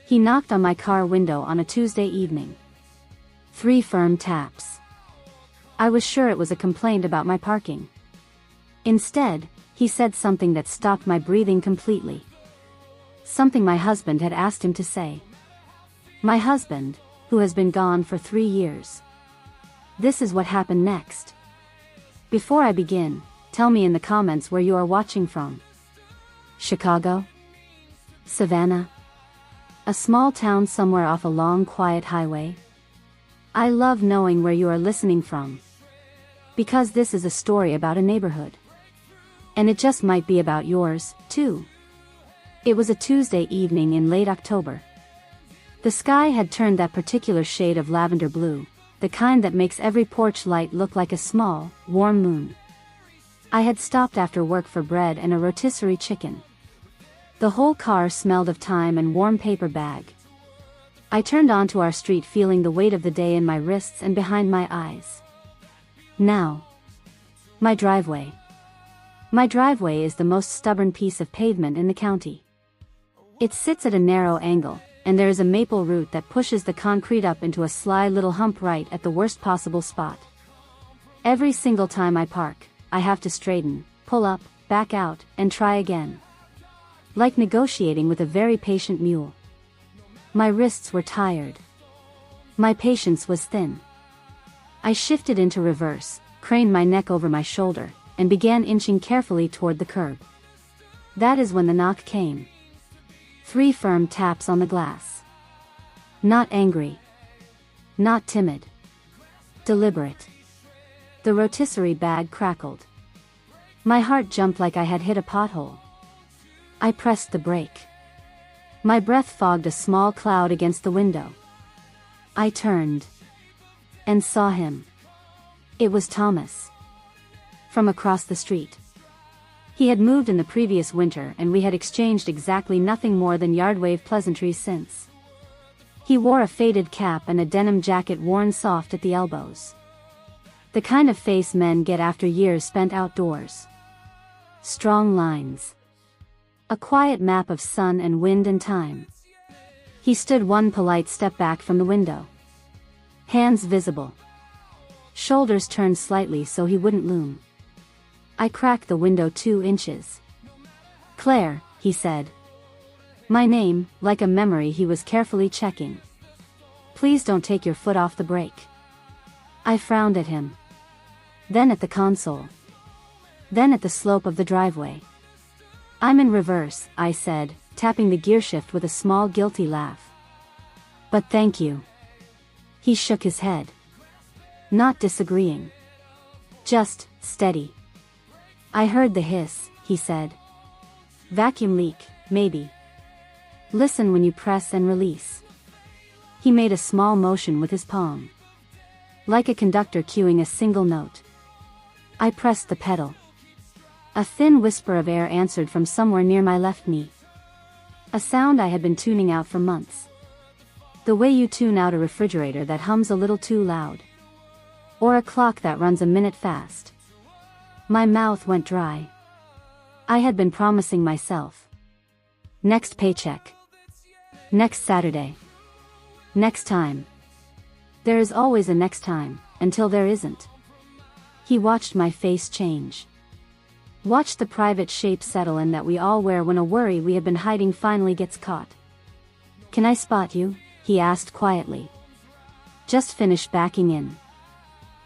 He knocked on my car window on a Tuesday evening. 3 firm taps. I was sure it was a complaint about my parking. Instead, he said something that stopped my breathing completely. Something my husband had asked him to say. My husband, who has been gone for 3 years. This is what happened next. Before I begin, tell me in the comments where you are watching from. Chicago? Savannah? A small town somewhere off a long quiet highway? I love knowing where you are listening from. Because this is a story about a neighborhood. And it just might be about yours, too. It was a Tuesday evening in late October. The sky had turned that particular shade of lavender blue, the kind that makes every porch light look like a small, warm moon. I had stopped after work for bread and a rotisserie chicken. The whole car smelled of thyme and warm paper bag. I turned onto our street feeling the weight of the day in my wrists and behind my eyes. Now. My driveway. My driveway is the most stubborn piece of pavement in the county. It sits at a narrow angle, and there is a maple root that pushes the concrete up into a sly little hump right at the worst possible spot. Every single time I park, I have to straighten, pull up, back out, and try again. Like negotiating with a very patient mule. My wrists were tired. My patience was thin. I shifted into reverse, craned my neck over my shoulder, and began inching carefully toward the curb. That is when the knock came. 3 firm taps on the glass. Not angry. Not timid. Deliberate. The rotisserie bag crackled. My heart jumped like I had hit a pothole. I pressed the brake. My breath fogged a small cloud against the window. I turned. And saw him. It was Thomas. From across the street. He had moved in the previous winter and we had exchanged exactly nothing more than yard-wave pleasantries since. He wore a faded cap and a denim jacket worn soft at the elbows. The kind of face men get after years spent outdoors. Strong lines. A quiet map of sun and wind and time. He stood one polite step back from the window. Hands visible. Shoulders turned slightly so he wouldn't loom. I cracked the window 2 inches. Claire, he said. My name, like a memory he was carefully checking. Please don't take your foot off the brake. I frowned at him. Then at the console. Then at the slope of the driveway. I'm in reverse, I said, tapping the gearshift with a small guilty laugh. But thank you. He shook his head. Not disagreeing. Just, steady. I heard the hiss, he said. Vacuum leak, maybe. Listen when you press and release. He made a small motion with his palm. Like a conductor cueing a single note. I pressed the pedal. A thin whisper of air answered from somewhere near my left knee. A sound I had been tuning out for months. The way you tune out a refrigerator that hums a little too loud. Or a clock that runs a minute fast. My mouth went dry. I had been promising myself. Next paycheck. Next Saturday. Next time. There is always a next time, until there isn't. He watched my face change. Watched the private shape settle in that we all wear when a worry we have been hiding finally gets caught. Can I spot you? He asked quietly. Just finish backing in.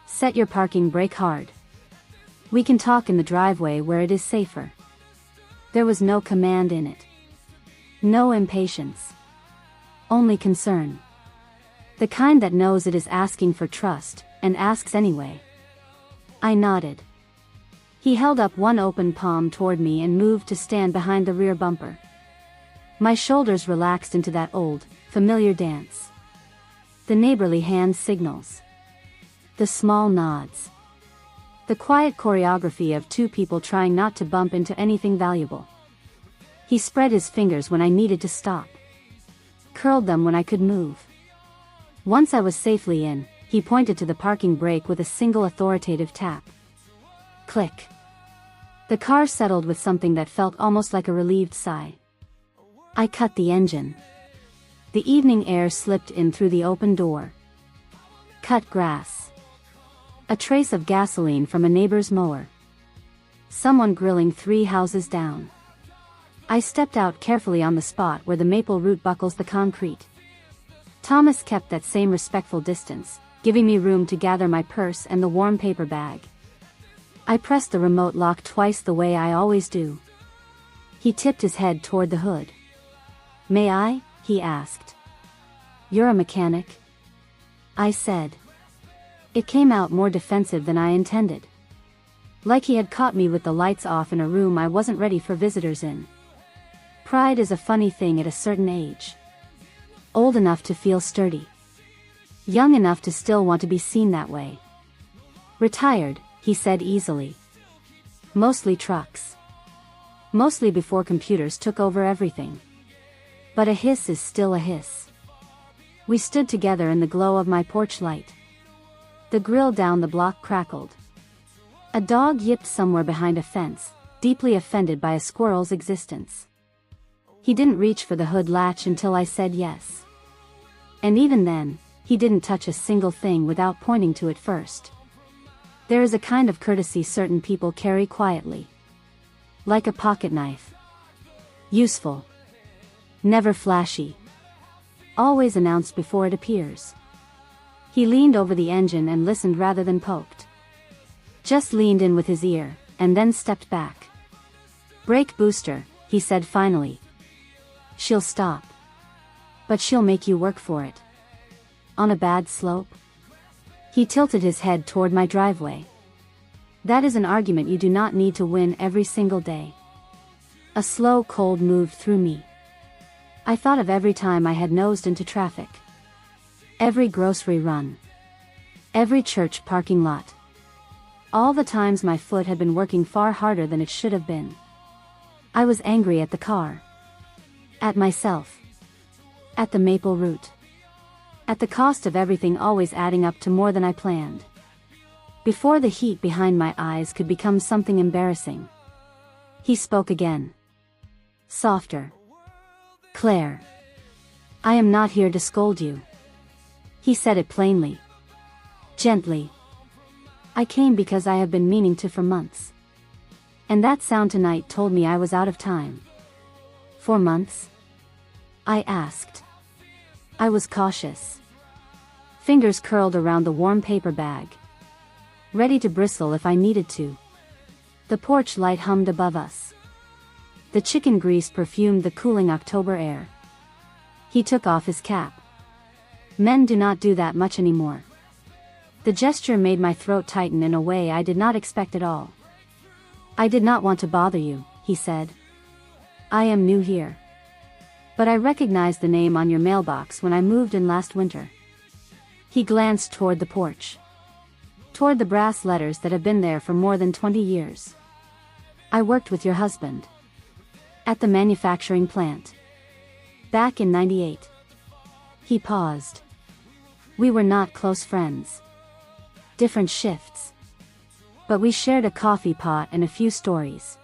Set your parking brake hard. We can talk in the driveway where it is safer. There was no command in it. No impatience. Only concern. The kind that knows it is asking for trust, and asks anyway. I nodded. He held up one open palm toward me and moved to stand behind the rear bumper. My shoulders relaxed into that old, familiar dance. The neighborly hand signals. The small nods. The quiet choreography of 2 people trying not to bump into anything valuable. He spread his fingers when I needed to stop. Curled them when I could move. Once I was safely in, he pointed to the parking brake with a single authoritative tap. Click. The car settled with something that felt almost like a relieved sigh. I cut the engine. The evening air slipped in through the open door. Cut grass. A trace of gasoline from a neighbor's mower. Someone grilling 3 houses down. I stepped out carefully on the spot where the maple root buckles the concrete. Thomas kept that same respectful distance, giving me room to gather my purse and the warm paper bag. I pressed the remote lock twice the way I always do. He tipped his head toward the hood. "May I?" he asked. "You're a mechanic?" I said. It came out more defensive than I intended. Like he had caught me with the lights off in a room I wasn't ready for visitors in. Pride is a funny thing at a certain age. Old enough to feel sturdy. Young enough to still want to be seen that way. "Retired," he said easily. "Mostly trucks. Mostly before computers took over everything. But a hiss is still a hiss." We stood together in the glow of my porch light. The grill down the block crackled. A dog yipped somewhere behind a fence, deeply offended by a squirrel's existence. He didn't reach for the hood latch until I said yes. And even then, he didn't touch a single thing without pointing to it first. There is a kind of courtesy certain people carry quietly. Like a pocket knife. Useful. Never flashy. Always announced before it appears. He leaned over the engine and listened rather than poked. Just leaned in with his ear, and then stepped back. "Brake booster," he said finally. "She'll stop. But she'll make you work for it." "On a bad slope?" He tilted his head toward my driveway. "That is an argument you do not need to win every single day." A slow cold moved through me. I thought of every time I had nosed into traffic. Every grocery run. Every church parking lot. All the times my foot had been working far harder than it should have been. I was angry at the car. At myself. At the maple root. At the cost of everything always adding up to more than I planned. Before the heat behind my eyes could become something embarrassing. He spoke again. Softer. "Claire. I am not here to scold you." He said it plainly. Gently. "I came because I have been meaning to for months." And that sound tonight told me I was out of time. "For months?" I asked. I was cautious. Fingers curled around the warm paper bag. Ready to bristle if I needed to. The porch light hummed above us. The chicken grease perfumed the cooling October air. He took off his cap. Men do not do that much anymore. The gesture made my throat tighten in a way I did not expect at all. "I did not want to bother you," he said. "I am new here. But I recognized the name on your mailbox when I moved in last winter." He glanced toward the porch. Toward the brass letters that have been there for more than 20 years. "I worked with your husband. At the manufacturing plant. Back in '98. He paused. "We were not close friends. Different shifts. But we shared a coffee pot and a few stories."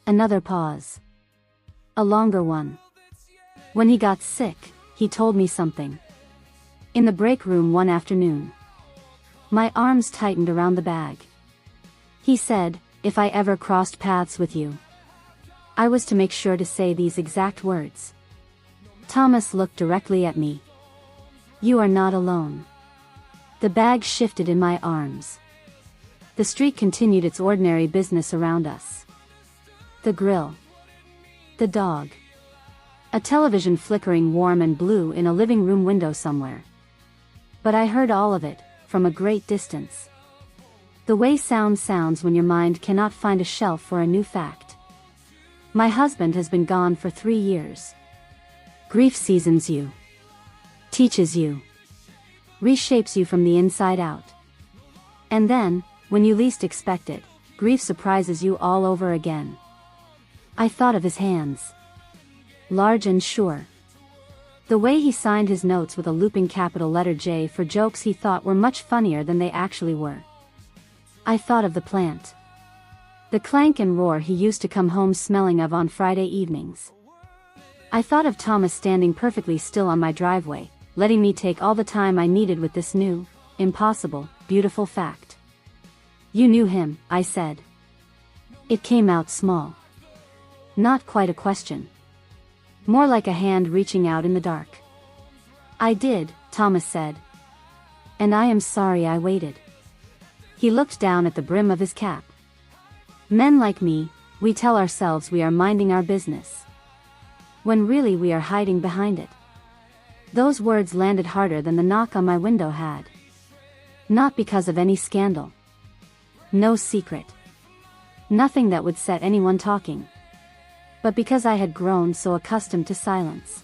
Another pause. A longer one. "When he got sick, he told me something. In the break room one afternoon." My arms tightened around the bag. He said, "If I ever crossed paths with you." I was to make sure to say these exact words. Thomas looked directly at me. "You are not alone." The bag shifted in my arms. The street continued its ordinary business around us. The grill. The dog. A television flickering warm and blue in a living room window somewhere. But I heard all of it, from a great distance. The way sound sounds when your mind cannot find a shelf for a new fact. My husband has been gone for 3 years. Grief seasons you. Teaches you. Reshapes you from the inside out. And then, when you least expect it, grief surprises you all over again. I thought of his hands. Large and sure. The way he signed his notes with a looping capital letter J for jokes he thought were much funnier than they actually were. I thought of the plant. The clank and roar he used to come home smelling of on Friday evenings. I thought of Thomas standing perfectly still on my driveway, letting me take all the time I needed with this new, impossible, beautiful fact. You knew him, I said. It came out small. Not quite a question. More like a hand reaching out in the dark. I did, Thomas said. And I am sorry I waited. He looked down at the brim of his cap. Men like me, we tell ourselves we are minding our business, when really we are hiding behind it. Those words landed harder than the knock on my window had. Not because of any scandal. No secret. Nothing that would set anyone talking. But because I had grown so accustomed to silence.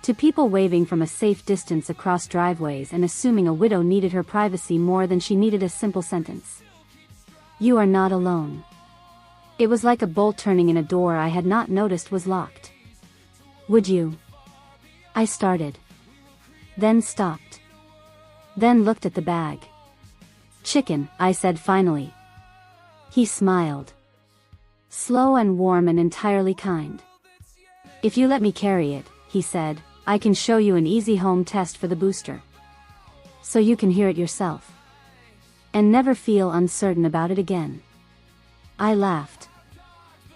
To people waving from a safe distance across driveways and assuming a widow needed her privacy more than she needed a simple sentence. You are not alone. It was like a bolt turning in a door I had not noticed was locked. Would you? I started. Then stopped. Then looked at the bag. Chicken, I said finally. He smiled. Slow and warm and entirely kind. If you let me carry it, he said, I can show you an easy home test for the booster. So you can hear it yourself. And never feel uncertain about it again. I laughed.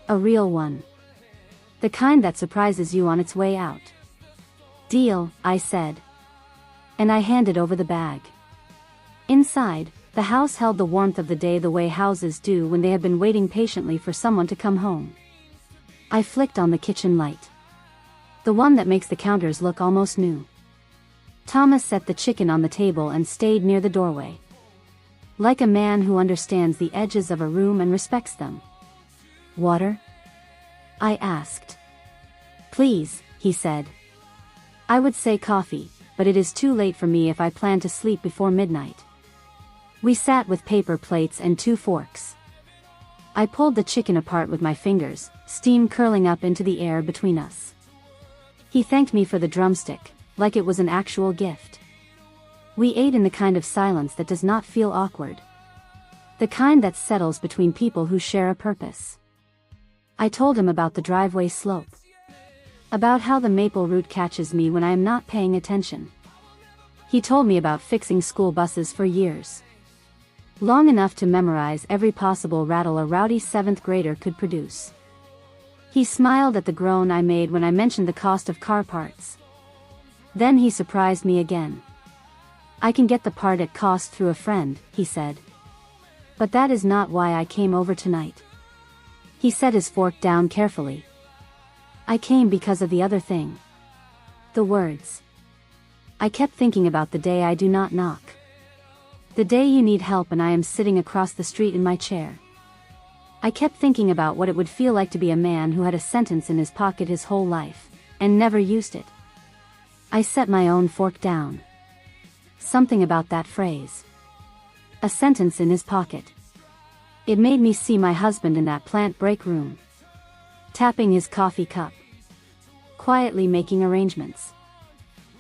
A real one. The kind that surprises you on its way out. Deal, I said. And I handed over the bag. Inside, the house held the warmth of the day the way houses do when they have been waiting patiently for someone to come home. I flicked on the kitchen light. The one that makes the counters look almost new. Thomas set the chicken on the table and stayed near the doorway. Like a man who understands the edges of a room and respects them. Water? I asked. Please, he said. I would say coffee, but it is too late for me if I plan to sleep before midnight. We sat with paper plates and 2 forks. I pulled the chicken apart with my fingers, steam curling up into the air between us. He thanked me for the drumstick, like it was an actual gift. We ate in the kind of silence that does not feel awkward. The kind that settles between people who share a purpose. I told him about the driveway slope. About how the maple root catches me when I am not paying attention. He told me about fixing school buses for years. Long enough to memorize every possible rattle a rowdy 7th grader could produce. He smiled at the groan I made when I mentioned the cost of car parts. Then he surprised me again. I can get the part at cost through a friend, he said. But that is not why I came over tonight. He set his fork down carefully. I came because of the other thing. The words. I kept thinking about the day I do not knock. The day you need help and I am sitting across the street in my chair. I kept thinking about what it would feel like to be a man who had a sentence in his pocket his whole life, and never used it. I set my own fork down. Something about that phrase. A sentence in his pocket. It made me see my husband in that plant break room. Tapping his coffee cup. Quietly making arrangements.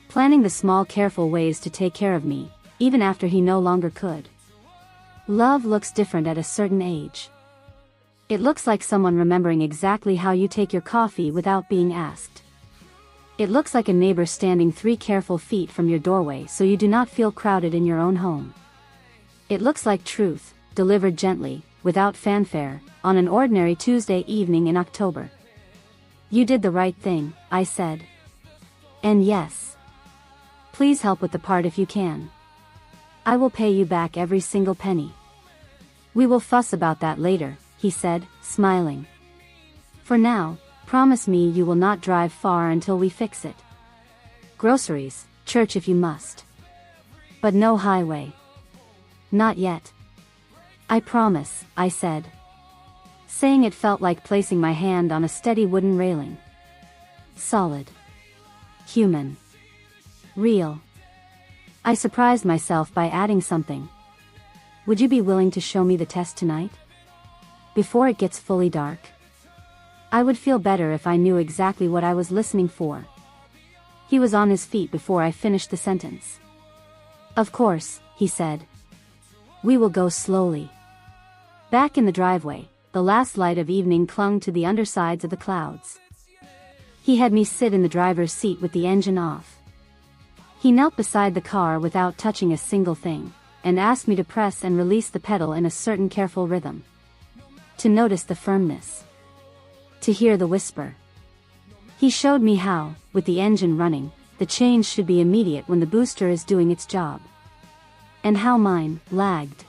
Planning the small careful ways to take care of me, even after he no longer could. Love looks different at a certain age. It looks like someone remembering exactly how you take your coffee without being asked. It looks like a neighbor standing 3 careful feet from your doorway so you do not feel crowded in your own home. It looks like truth, delivered gently, without fanfare, on an ordinary Tuesday evening in October. You did the right thing, I said. And yes. Please help with the part if you can. I will pay you back every single penny. We will fuss about that later, he said, smiling. For now, promise me you will not drive far until we fix it. Groceries, church if you must. But no highway. Not yet. I promise, I said. Saying it felt like placing my hand on a steady wooden railing. Solid. Human. Real. I surprised myself by adding something. Would you be willing to show me the test tonight? Before it gets fully dark? I would feel better if I knew exactly what I was listening for. He was on his feet before I finished the sentence. Of course, he said. We will go slowly. Back in the driveway, the last light of evening clung to the undersides of the clouds. He had me sit in the driver's seat with the engine off. He knelt beside the car without touching a single thing, and asked me to press and release the pedal in a certain careful rhythm. To notice the firmness. To hear the whisper. He showed me how, with the engine running, the change should be immediate when the booster is doing its job. And how mine lagged.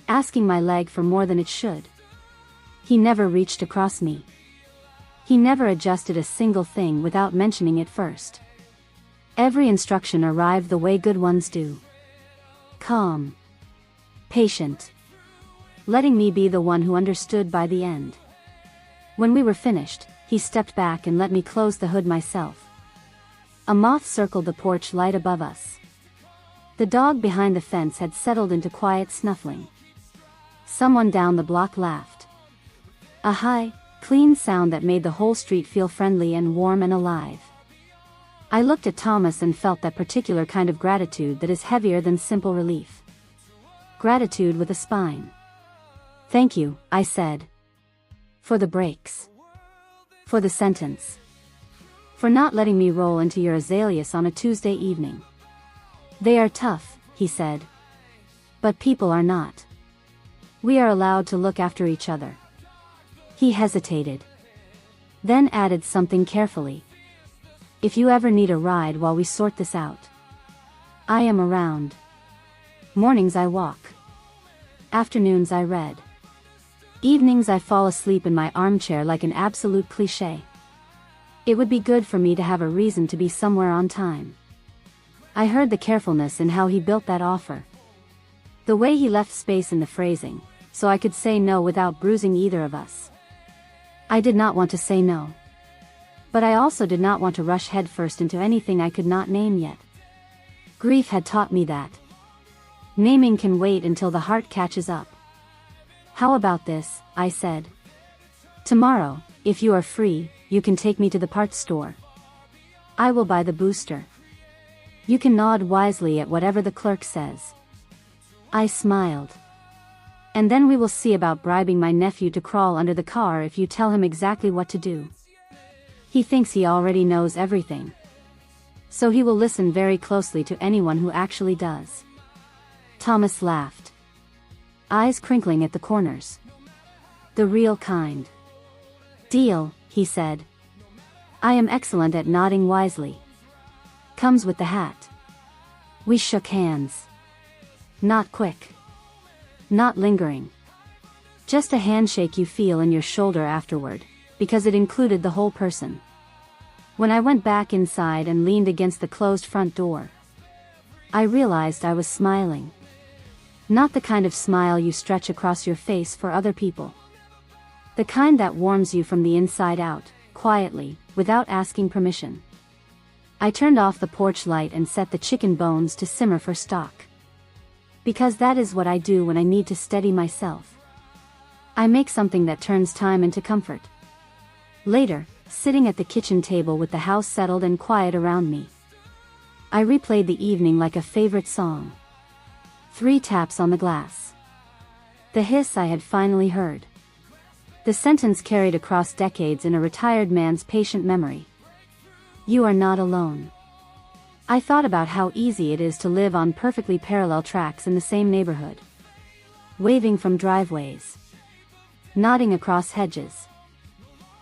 Asking my leg for more than it should. He never reached across me. He never adjusted a single thing without mentioning it first. Every instruction arrived the way good ones do. Calm. Patient. Letting me be the one who understood by the end. When we were finished, he stepped back and let me close the hood myself. A moth circled the porch light above us. The dog behind the fence had settled into quiet snuffling. Someone down the block laughed. A high, clean sound that made the whole street feel friendly and warm and alive. I looked at Thomas and felt that particular kind of gratitude that is heavier than simple relief. Gratitude with a spine. Thank you, I said. For the brakes. For the sentence. For not letting me roll into your azaleas on a Tuesday evening. They are tough, he said. But people are not. We are allowed to look after each other. He hesitated. Then added something carefully. If you ever need a ride while we sort this out. I am around. Mornings I walk. Afternoons I read. Evenings I fall asleep in my armchair like an absolute cliché. It would be good for me to have a reason to be somewhere on time. I heard the carefulness in how he built that offer. The way he left space in the phrasing, so I could say no without bruising either of us. I did not want to say no. But I also did not want to rush headfirst into anything I could not name yet. Grief had taught me that. Naming can wait until the heart catches up. How about this, I said. Tomorrow, if you are free, you can take me to the parts store. I will buy the booster. You can nod wisely at whatever the clerk says. I smiled. And then we will see about bribing my nephew to crawl under the car if you tell him exactly what to do. He thinks he already knows everything. So he will listen very closely to anyone who actually does. Thomas laughed. Eyes crinkling at the corners. The real kind. Deal, he said. I am excellent at nodding wisely. Comes with the hat. We shook hands. Not quick. Not lingering. Just a handshake you feel in your shoulder afterward, because it included the whole person. When I went back inside and leaned against the closed front door, I realized I was smiling. Not the kind of smile you stretch across your face for other people. The kind that warms you from the inside out, quietly, without asking permission. I turned off the porch light and set the chicken bones to simmer for stock. Because that is what I do when I need to steady myself. I make something that turns time into comfort. Later, sitting at the kitchen table with the house settled and quiet around me, I replayed the evening like a favorite song. 3 taps on the glass. The hiss I had finally heard. The sentence carried across decades in a retired man's patient memory. You are not alone. I thought about how easy it is to live on perfectly parallel tracks in the same neighborhood. Waving from driveways. Nodding across hedges.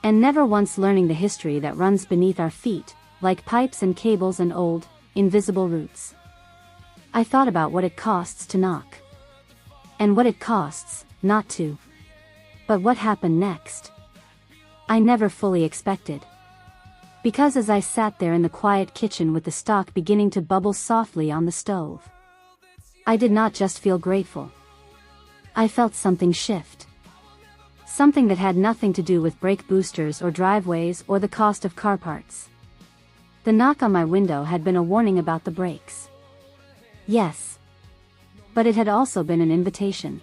And never once learning the history that runs beneath our feet, like pipes and cables and old, invisible roots. I thought about what it costs to knock. And what it costs, not to. But what happened next? I never fully expected. Because as I sat there in the quiet kitchen with the stock beginning to bubble softly on the stove, I did not just feel grateful. I felt something shift. Something that had nothing to do with brake boosters or driveways or the cost of car parts. The knock on my window had been a warning about the brakes. Yes. But it had also been an invitation.